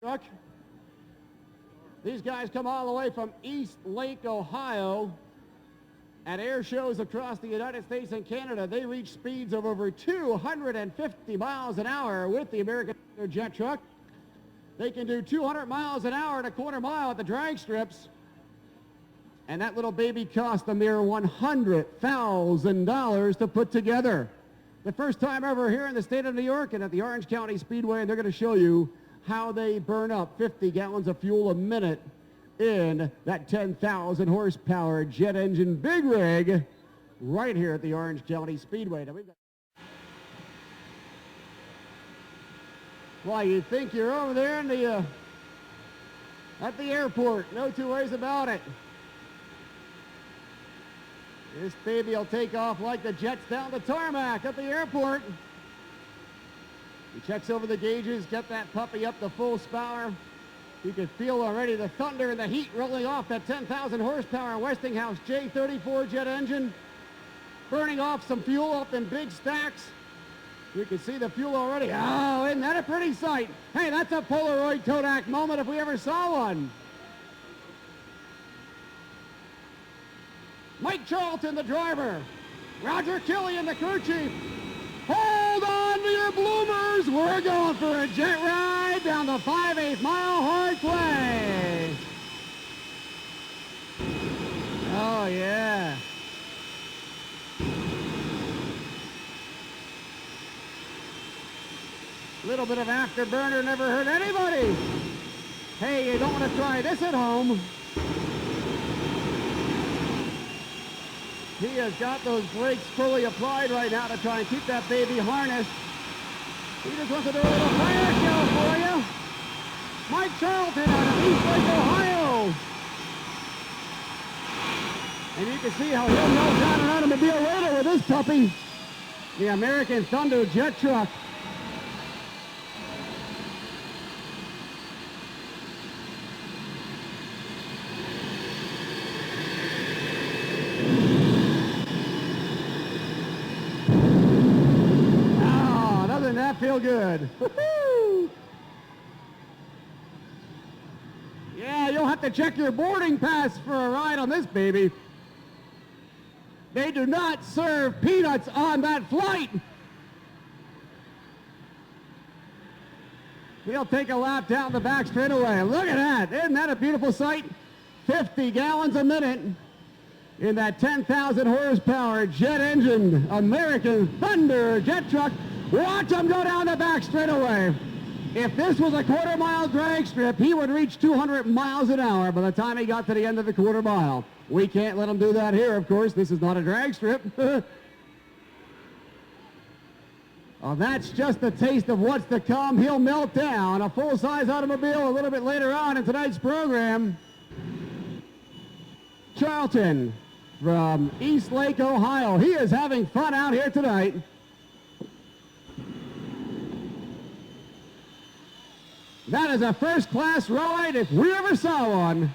truck. These guys come all the way from East Lake, Ohio. At air shows across the United States and Canada, they reach speeds of over 250 miles an hour with the American jet truck. They can do 200 miles an hour and a quarter mile at the drag strips. And that little baby cost a mere $100,000 to put together. The first time ever here in the state of New York and at the Orange County Speedway, and they're going to show you how they burn up 50 gallons of fuel a minute in that 10,000 horsepower jet engine big rig right here at the Orange County Speedway. Now we've got... Well, you think you're over there in the, at the airport. No two ways about it. This baby will take off like the jets down the tarmac at the airport. He checks over the gauges, get that puppy up to full power. You can feel already the thunder and the heat rolling off that 10,000 horsepower Westinghouse J34 jet engine, burning off some fuel up in big stacks. You can see the fuel already. Oh, isn't that a pretty sight? Hey, that's a Polaroid Kodak moment if we ever saw one. Mike Charlton, the driver. Roger Killian, the crew chief. Hold on to your bloomers. We're going for a jet ride down the 5/8 mile hard clay. Oh, yeah. Little bit of afterburner never hurt anybody. Hey, you don't want to try this at home. He has got those brakes fully applied right now to try and keep that baby harnessed. He just wants to do a little fire show for you. Mike Charlton out of East Lake, Ohio. And you can see how he'll melt down an automobile later with this puppy. The American Thunder jet truck. Doesn't that feel good? Woo-hoo! Yeah, you'll have to check your boarding pass for a ride on this baby. They do not serve peanuts on that flight. We'll take a lap down the back straightaway. Look at that. Isn't that a beautiful sight? 50 gallons a minute in that 10,000 horsepower jet engine American Thunder jet truck. Watch him go down the back straightaway. If this was a quarter mile drag strip, he would reach 200 miles an hour by the time he got to the end of the quarter mile. We can't let him do that here, of course. This is not a drag strip. Oh, that's just a taste of what's to come. He'll melt down a full-size automobile a little bit later on in tonight's program. Charlton from East Lake, Ohio. He is having fun out here tonight. That is a first-class ride if we ever saw one.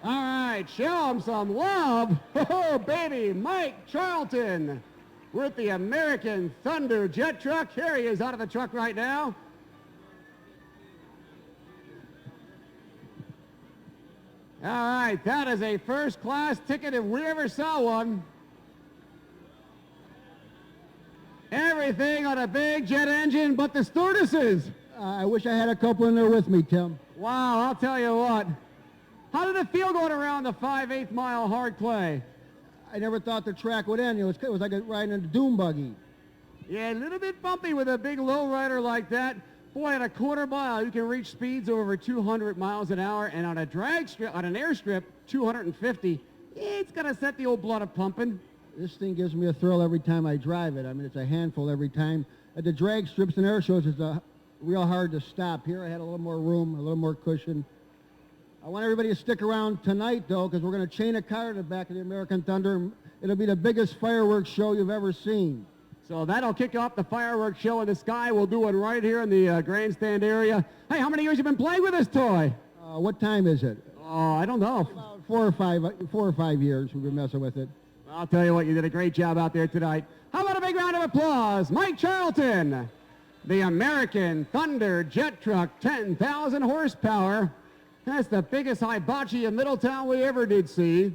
All right, show him some love. Oh, baby, Mike Charlton with the American Thunder jet truck. Here he is out of the truck right now. All right, that is a first-class ticket if we ever saw one. Everything on a big jet engine but the stewardesses. I wish I had a couple in there with me, Tim. Wow, I'll tell you what. How did it feel going around the 5/8 mile hard clay? I never thought the track would end. It was like riding in a doom buggy. Yeah, a little bit bumpy with a big lowrider like that. Boy, at a quarter mile, you can reach speeds over 200 miles an hour, and on a drag strip, on an airstrip, 250. It's gonna set the old blood a-pumping. This thing gives me a thrill every time I drive it. I mean, it's a handful every time. At the drag strips and air shows, it's real hard to stop. Here I had a little more room, a little more cushion. I want everybody to stick around tonight, though, because we're going to chain a car to the back of the American Thunder. It'll be the biggest fireworks show you've ever seen. So that'll kick off the fireworks show in the sky. We'll do it right here in the grandstand area. Hey, how many years have you been playing with this toy? What time is it? Oh, I don't know. About 4 or 5 years we've been messing with it. I'll tell you what, you did a great job out there tonight. How about a big round of applause? Mike Charlton, the American Thunder jet truck, 10,000 horsepower. That's the biggest hibachi in Middletown we ever did see.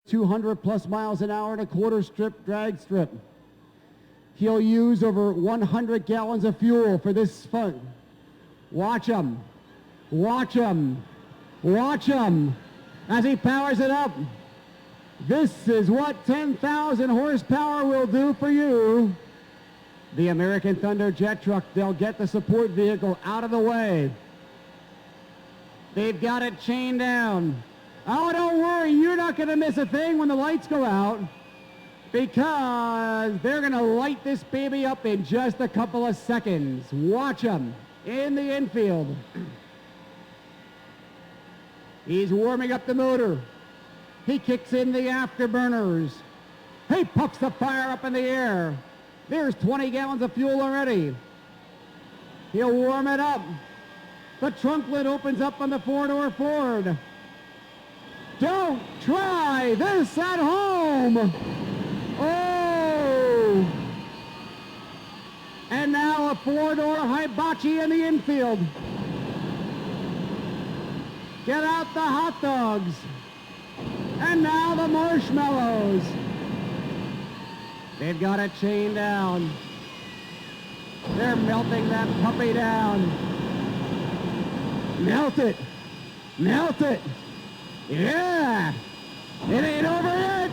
200 plus miles an hour and a quarter strip drag strip. He'll use over 100 gallons of fuel for this fun. Watch him. Watch him. Watch him as he powers it up. This is what 10,000 horsepower will do for you. The American Thunder jet truck, they'll get the support vehicle out of the way. They've got it chained down. Oh, don't worry, you're not going to miss a thing when the lights go out, because they're going to light this baby up in just a couple of seconds. Watch them in the infield. He's warming up the motor. He kicks in the afterburners. He puffs the fire up in the air. There's 20 gallons of fuel already. He'll warm it up. The trunk lid opens up on the four-door Ford. Don't try this at home. Oh! And now a four-door hibachi in the infield. Get out the hot dogs. And now the marshmallows. They've got it chained down. They're melting that puppy down. Melt it. Melt it. Yeah. It ain't over yet.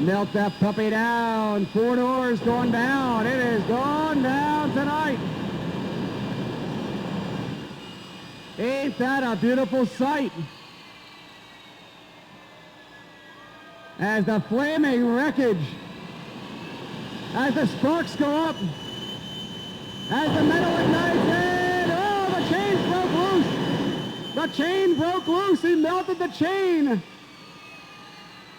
Melt that puppy down. 4 doors going down. It is going down tonight. Ain't that a beautiful sight? As the flaming wreckage, as the sparks go up, as the metal ignites, and oh, the chain broke loose. The chain broke loose. He melted the chain.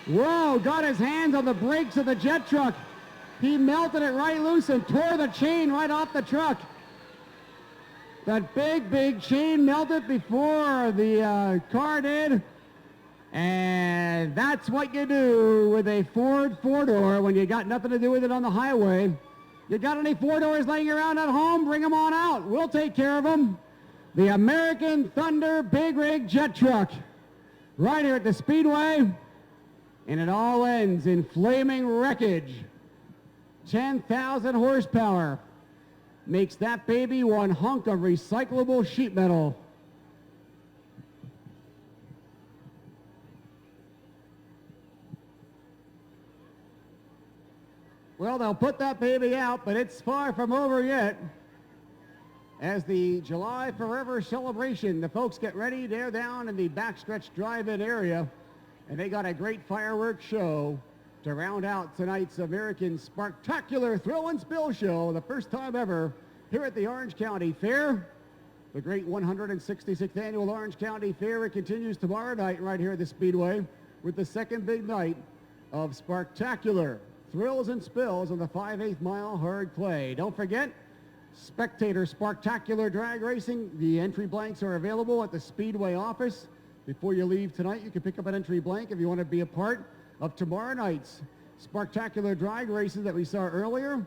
Whoa, got his hands on the brakes of the jet truck. He melted it right loose and tore the chain right off the truck. That big chain melted before the car did. And that's what you do with a Ford 4-door when you got nothing to do with it on the highway. You got any 4-doors laying around at home? Bring them on out. We'll take care of them. The American Thunder Big Rig Jet Truck, right here at the Speedway. And it all ends in flaming wreckage. 10,000 horsepower. Makes that baby one hunk of recyclable sheet metal. Well, they'll put that baby out, but it's far from over yet. As the July Forever celebration, the folks get ready. They're down in the backstretch drive-in area, and they got a great fireworks show to round out tonight's American Sparktacular Thrill and Spill Show, the first time ever here at the Orange County Fair. The great 166th annual Orange County Fair. It continues tomorrow night right here at the Speedway with the second big night of Sparktacular Thrills and Spills on the 5/8 mile hard clay. Don't forget, Spectator Sparktacular Drag Racing. The entry blanks are available at the Speedway office. Before you leave tonight, you can pick up an entry blank if you want to be a part of tomorrow night's Sparktacular Drag Racing that we saw earlier.